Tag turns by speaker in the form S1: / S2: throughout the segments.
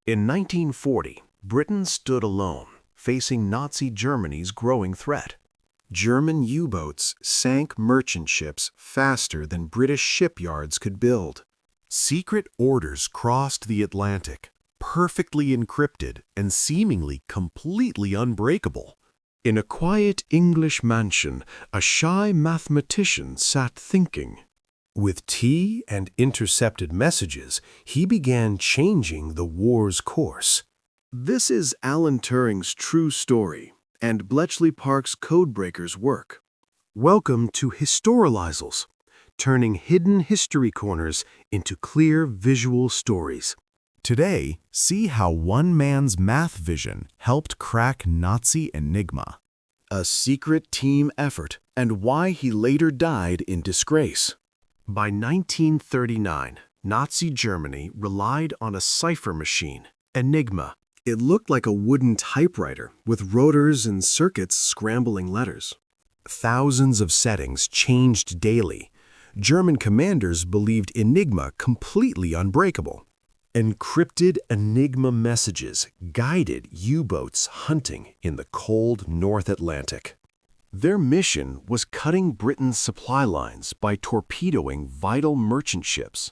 S1: In 1940, Britain stood alone, facing Nazi Germany's growing threat. German U-boats sank merchant ships faster than British shipyards could build. Secret orders crossed the Atlantic, perfectly encrypted and seemingly completely unbreakable. In a quiet English mansion, a shy mathematician sat thinking. With tea and intercepted messages, he began changing the war's course. This is Alan Turing's true story and Bletchley Park's Codebreaker's work. Welcome to Historializals, turning hidden history corners into clear visual stories. Today, see how one man's math vision helped crack Nazi Enigma, a secret team effort, and why he later died in disgrace. By 1939, Nazi Germany relied on a cipher machine, Enigma. It looked like a wooden typewriter with rotors and circuits scrambling letters. Thousands of settings changed daily. German commanders believed Enigma completely unbreakable. Encrypted Enigma messages guided U-boats hunting in the cold North Atlantic. Their mission was cutting Britain's supply lines by torpedoing vital merchant ships.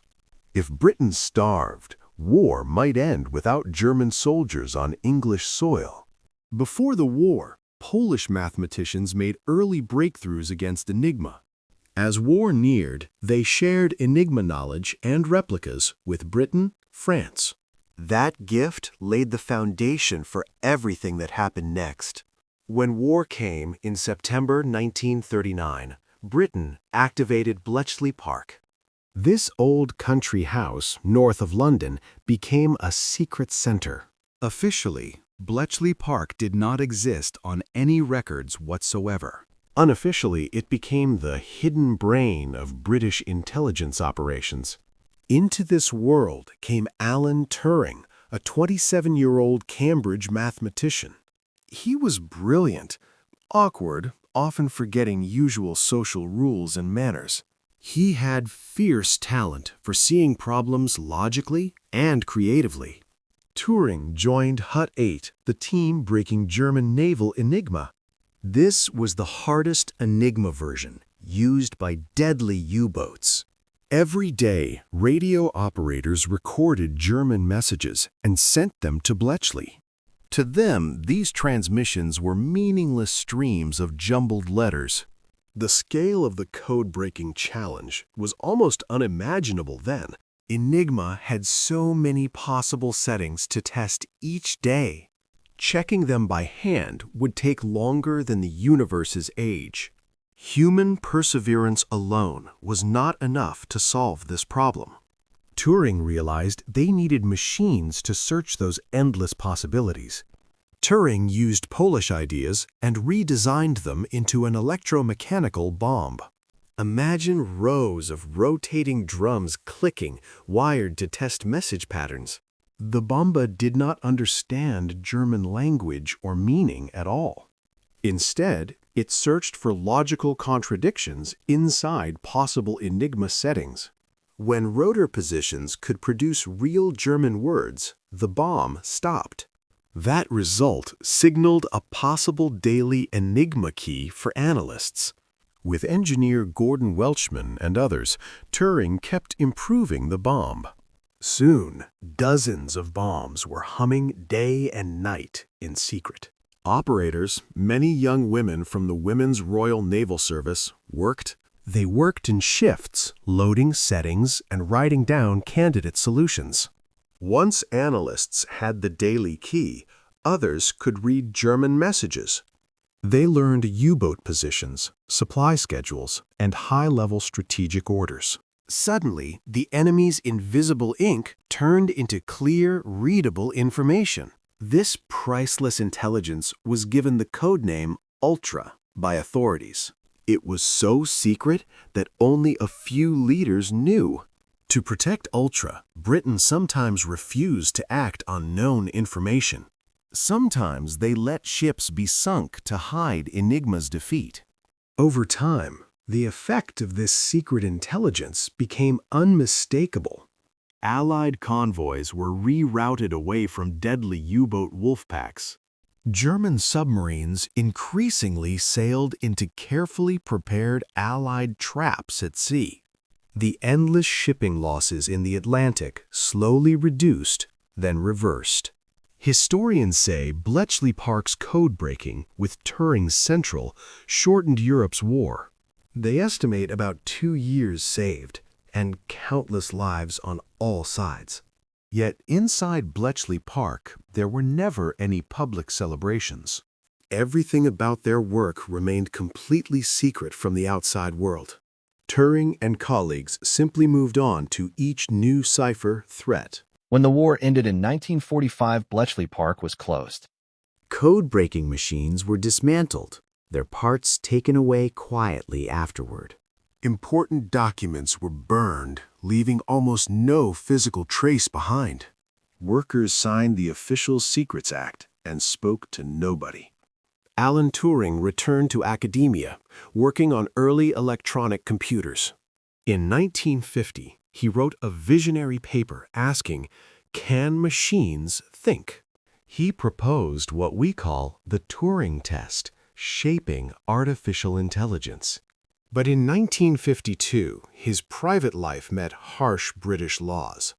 S1: If Britain starved, war might end without German soldiers on English soil. Before the war, Polish mathematicians made early breakthroughs against Enigma. As war neared, they shared Enigma knowledge and replicas with Britain, France. That gift laid the foundation for everything that happened next. When war came in September 1939, Britain activated Bletchley Park. This old country house north of London became a secret center. Officially, Bletchley Park did not exist on any records whatsoever. Unofficially, it became the hidden brain of British intelligence operations. Into this world came Alan Turing, a 27-year-old Cambridge mathematician. He was brilliant, awkward, often forgetting usual social rules and manners. He had fierce talent for seeing problems logically and creatively. Turing joined Hut 8, the team breaking German naval Enigma. This was the hardest Enigma version, used by deadly U-boats. Every day, radio operators recorded German messages and sent them to Bletchley. To them, these transmissions were meaningless streams of jumbled letters. The scale of the code-breaking challenge was almost unimaginable then. Enigma had so many possible settings to test each day. Checking them by hand would take longer than the universe's age. Human perseverance alone was not enough to solve this problem. Turing realized they needed machines to search those endless possibilities. Turing used Polish ideas and redesigned them into an electromechanical bomb. Imagine rows of rotating drums clicking, wired to test message patterns. The bomba did not understand German language or meaning at all. Instead, it searched for logical contradictions inside possible Enigma settings. When rotor positions could produce real German words, the bomb stopped. That result signaled a possible daily Enigma key for analysts. With engineer Gordon Welchman and others, Turing kept improving the bomb. Soon, dozens of bombs were humming day and night in secret. Operators, many young women from the Women's Royal Naval Service, worked. They worked in shifts, loading settings and writing down candidate solutions. Once analysts had the daily key, others could read German messages. They learned U-boat positions, supply schedules, and high-level strategic orders. Suddenly, the enemy's invisible ink turned into clear, readable information. This priceless intelligence was given the codename Ultra by authorities. It was so secret that only a few leaders knew. To protect Ultra, Britain sometimes refused to act on known information. Sometimes they let ships be sunk to hide Enigma's defeat. Over time, the effect of this secret intelligence became unmistakable. Allied convoys were rerouted away from deadly U-boat wolf packs. German submarines increasingly sailed into carefully prepared Allied traps at sea. The endless shipping losses in the Atlantic slowly reduced, then reversed. Historians say Bletchley Park's codebreaking, with Turing central, shortened Europe's war. They estimate about 2 years saved, and countless lives on all sides. Yet inside Bletchley Park, there were never any public celebrations. Everything about their work remained completely secret from the outside world. Turing and colleagues simply moved on to each new cipher threat.
S2: When the war ended in 1945, Bletchley Park was closed.
S3: Code-breaking machines were dismantled, their parts taken away quietly afterward.
S1: Important documents were burned, leaving almost no physical trace behind. Workers signed the Official Secrets Act and spoke to nobody. Alan Turing returned to academia, working on early electronic computers. In 1950, he wrote a visionary paper asking, "Can machines think?" He proposed what we call the Turing test, shaping artificial intelligence. But in 1952, his private life met harsh British laws.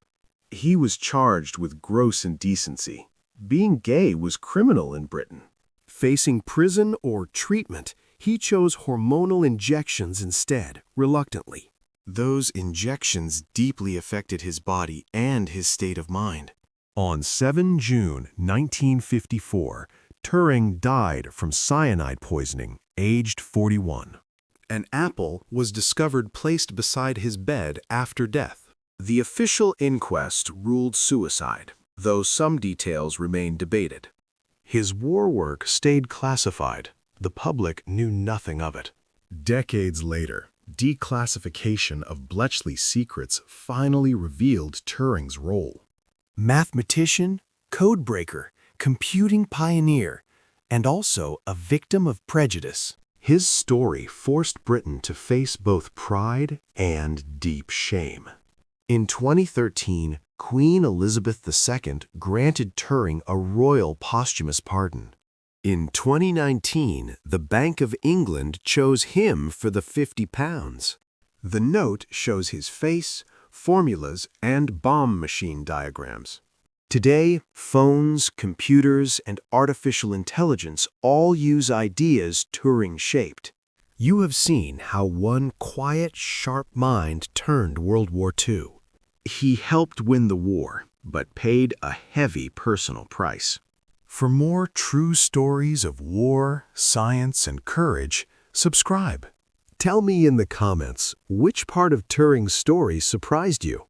S1: He was charged with gross indecency. Being gay was criminal in Britain. Facing prison or treatment, he chose hormonal injections instead, reluctantly. Those injections deeply affected his body and his state of mind. On 7 June 1954, Turing died from cyanide poisoning, aged 41. An apple was discovered placed beside his bed after death. The official inquest ruled suicide, though some details remain debated. His war work stayed classified. The public knew nothing of it. Decades later, declassification of Bletchley's secrets finally revealed Turing's role. Mathematician, codebreaker, computing pioneer, and also a victim of prejudice. His story forced Britain to face both pride and deep shame. In 2013, Queen Elizabeth II granted Turing a royal posthumous pardon. In 2019, the Bank of England chose him for the £50. The note shows his face, formulas, and bomb machine diagrams. Today, phones, computers, and artificial intelligence all use ideas Turing shaped. You have seen how one quiet, sharp mind turned World War II. He helped win the war, but paid a heavy personal price. For more true stories of war, science, and courage, subscribe. Tell me in the comments which part of Turing's story surprised you.